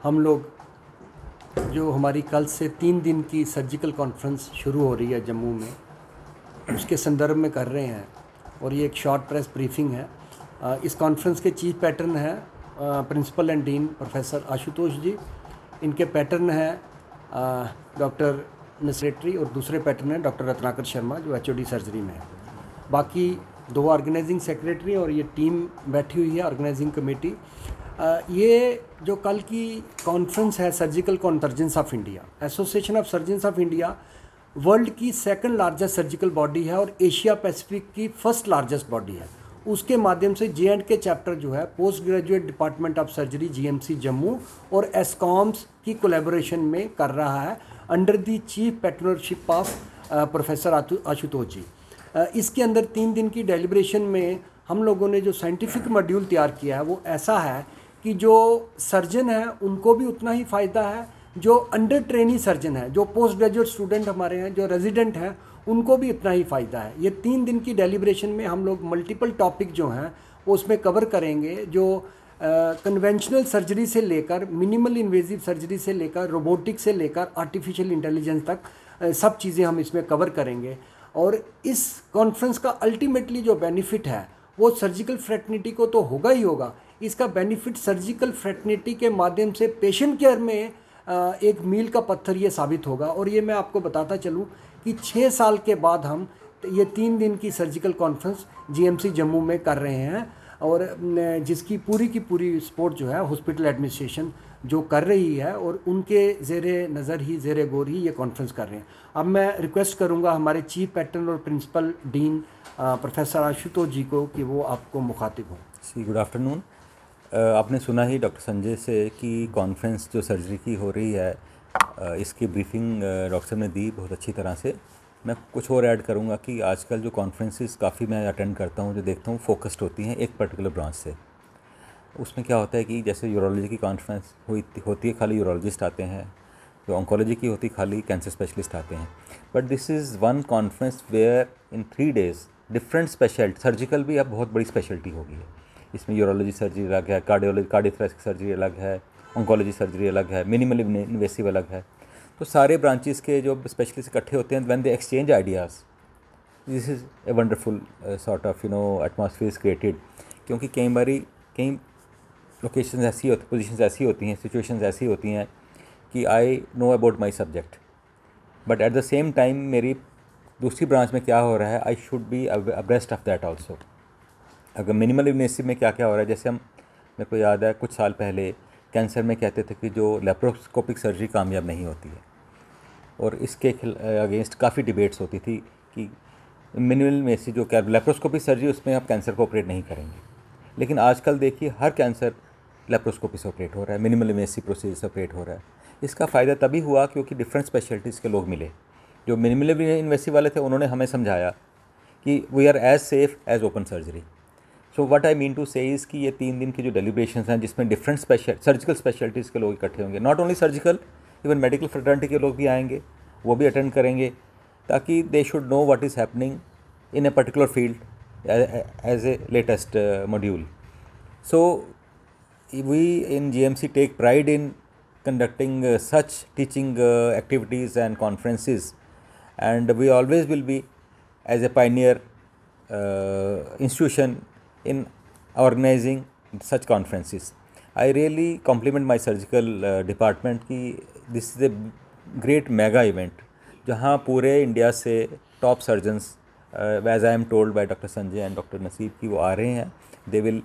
हम लोग जो हमारी कल से 3 दिन की सर्जिकल कॉन्फ्रेंस शुरू हो रही है जम्मू में, उसके संदर्भ में कर रहे हैं और ये एक शॉर्ट प्रेस ब्रीफिंग है। इस कॉन्फ्रेंस के चीफ पैटर्न हैं principal and dean professor Ashutosh ji. इनके पैटर्न हैं डॉक्टर सेक्रेटरी और दूसरे पैटर्न हैं डॉक्टर रत्नाकर शर्मा जो एचओडी सर्जरी में है। बाकी 2 ऑर्गेनाइजिंग सेक्रेटरी और ये टीम बैठी हुई है ऑर्गेनाइजिंग कमेटी। ये जो कल की कॉन्फ्रेंस है surgical convergence of India, association of surgeons of India world की 2nd लार्जेस्ट सर्जिकल बॉडी है और एशिया पैसिफिक की 1st लार्जेस्ट बॉडी है। उसके माध्यम से J&K चैप्टर जो है post graduate department of surgery GMC Jammu और एस्कॉम्स की कोलैबोरेशन में कर रहा है under the chief patronship of professor Ashutosh ji. इसके अंदर 3 दिन की डेलिब्रेशन में हम लोगों ने जो साइंटिफिक मॉड्यूल तैयार किया है वो ऐसा है कि जो सर्जन है उनको भी उतना ही फ़ायदा है, जो अंडर ट्रेनी सर्जन है, जो पोस्ट ग्रेजुएट स्टूडेंट हमारे हैं, जो रेजिडेंट हैं, उनको भी इतना ही फ़ायदा है। ये 3 दिन की डेलिब्रेशन में हम लोग मल्टीपल टॉपिक जो हैं वो उसमें कवर करेंगे, जो कन्वेंशनल सर्जरी से लेकर मिनिमल इन्वेजिव सर्जरी से लेकर रोबोटिक से लेकर आर्टिफिशियल इंटेलिजेंस तक सब चीज़ें हम इसमें कवर करेंगे। और इस कॉन्फ्रेंस का अल्टीमेटली जो बेनिफिट है वो सर्जिकल फ्रेटर्निटी को तो होगा ही होगा, इसका बेनिफिट सर्जिकल फ्रेटर्निटी के माध्यम से पेशेंट केयर में एक मील का पत्थर ये साबित होगा। और ये मैं आपको बताता चलूँ कि 6 साल के बाद हम ये 3 दिन की सर्जिकल कॉन्फ्रेंस GMC जम्मू में कर रहे हैं और जिसकी पूरी की पूरी सपोर्ट जो है हॉस्पिटल एडमिनिस्ट्रेशन जो कर रही है और उनके ज़ेरे नज़र ही ज़ेरे गौर ही ये कॉन्फ्रेंस कर रहे हैं। अब मैं रिक्वेस्ट करूंगा हमारे चीफ पैटर्न और प्रिंसिपल डीन प्रोफेसर आशुतोष जी को कि वो आपको मुखातिब हों। सी गुड आफ्टरनून। आपने सुना ही डॉक्टर संजय से कि कॉन्फ्रेंस जो सर्जरी की हो रही है इसकी ब्रीफिंग डॉक्टर साहब ने दी बहुत अच्छी तरह से। मैं कुछ और ऐड करूंगा कि आजकल जो कॉन्फ्रेंसेस काफ़ी मैं अटेंड करता हूं, जो देखता हूं फोकस्ड होती हैं एक पर्टिकुलर ब्रांच से। उसमें क्या होता है कि जैसे यूरोलॉजी की कॉन्फ्रेंस होती है, खाली यूरोलॉजिस्ट आते हैं, जो ऑन्कोलॉजी की होती खाली कैंसर स्पेशलिस्ट आते हैं। But this is one conference where in 3 days different speciality, surgical भी अब बहुत बड़ी स्पेशलिटी हो गई है। इसमें यूरोलॉजी सर्जरी अलग है, कार्डियोथोरैसिक सर्जरी अलग है, ऑन्कोलॉजी सर्जरी अलग है, मिनिमल इन्वेसिव अलग है। तो सारे ब्रांचेस के जो स्पेशलिस्ट इकट्ठे होते हैं, when they exchange ideas, this is a wonderful sort of atmosphere is created. क्योंकि कई लोकेशन ऐसी होती, पोजीशंस ऐसी होती हैं, सिचुएशंस ऐसी होती हैं कि I know about my subject, but at the same time मेरी दूसरी ब्रांच में क्या हो रहा है, I should be abreast of that also. अगर मिनिमल इन्वेसिव में क्या क्या हो रहा है, जैसे मेरे को याद है कुछ साल पहले कैंसर में कहते थे कि जो लेप्रोस्कोपिक सर्जरी कामयाब नहीं होती है, और इसके अगेंस्ट काफ़ी डिबेट्स होती थी कि मिनिमल इन्वेसिव जो लेप्रोस्कोपिक सर्जरी उसमें आप कैंसर को ऑपरेट नहीं करेंगे। लेकिन आजकल देखिए हर कैंसर लेप्रोस्कोपी से ऑपरेट हो रहा है, मिनिमल इन्वेसिव प्रोसीजर से ऑपरेट हो रहा है। इसका फ़ायदा तभी हुआ क्योंकि डिफरेंट स्पेशलिटीज़ के लोग मिले। जो मिनिमल इन्वेसिव वाले थे उन्होंने हमें समझाया कि we are as safe as open surgery. So what I mean to say is कि ये 3 दिन की जो डेलिब्रेशंस हैं जिसमें डिफरेंट सर्जिकल स्पेशलिटीज़ के लोग इकट्ठे होंगे, not only surgical, even medical fraternity के लोग भी आएंगे, वो भी अटेंड करेंगे, ताकि they should know what is happening in a particular field as a latest module. So we in GMC take pride in conducting such teaching activities and conferences, and we always will be as a pioneer institution in organizing such conferences. I really compliment my surgical department कि this is a great mega event जहाँ पूरे India से top surgeons as I am told by Dr. Sanjay and Dr. Naseeb कि वो आ रहे हैं, they will।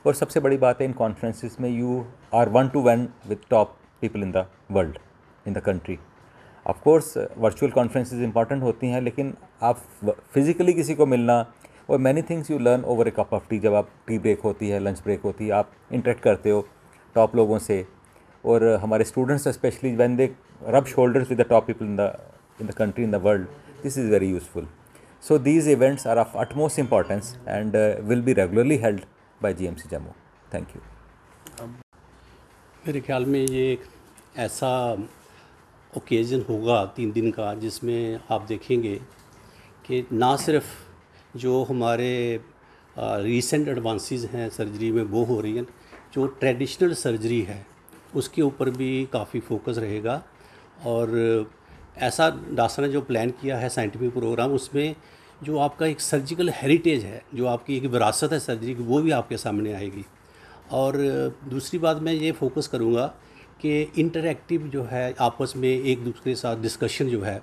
और सबसे बड़ी बात है इन कॉन्फ्रेंसेस में you are 1-to-1 with top people in the world, in the country. Of course virtual conferences important होती हैं, लेकिन आप फिज़िकली किसी को मिलना और many things you learn over a cup of tea. जब आप टी ब्रेक होती है, लंच ब्रेक होती है, आप इंटरेक्ट करते हो टॉप लोगों से, और हमारे students specially when they rub shoulders with the top people in the country, in the world, this is very useful. So these events are of utmost importance and will be regularly held by GMC Jammu. Thank you. मेरे ख्याल में ये एक ऐसा occasion होगा 3 दिन का जिसमें आप देखेंगे कि ना सिर्फ जो हमारे रीसेंट एडवांसेस हैं सर्जरी में वो हो रही हैं, जो ट्रेडिशनल सर्जरी है उसके ऊपर भी काफ़ी फोकस रहेगा। और ऐसा डॉक्टर ने जो प्लान किया है साइंटिफिक प्रोग्राम, उसमें जो आपका एक सर्जिकल हेरिटेज है, जो आपकी एक विरासत है सर्जरी की, वो भी आपके सामने आएगी। और दूसरी बात मैं ये फोकस करूँगा कि इंटरैक्टिव जो है आपस में एक दूसरे के साथ डिस्कशन जो है,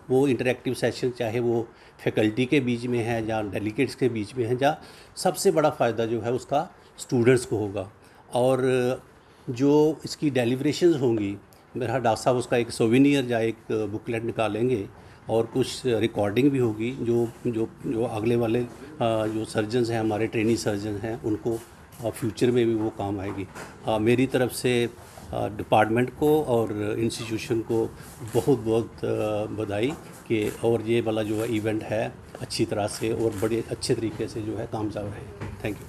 वो इंटरैक्टिव सेशन चाहे वो फैकल्टी के बीच में है या डेलीगेट्स के बीच में है, या सबसे बड़ा फ़ायदा जो है उसका स्टूडेंट्स को होगा। और जो इसकी डेलिब्रेशंस होंगी, मेरा डॉक्टर साहब उसका एक सोवेनियर या एक बुकलेट निकालेंगे, और कुछ रिकॉर्डिंग भी होगी जो जो जो अगले वाले जो सर्जन्स हैं, हमारे ट्रेनी सर्जन हैं, उनको फ्यूचर में भी वो काम आएगी। मेरी तरफ से डिपार्टमेंट को और इंस्टीट्यूशन को बहुत बहुत बधाई कि और ये वाला जो है इवेंट है अच्छी तरह से और बड़े अच्छे तरीके से जो है कामयाब रहे। Thank you.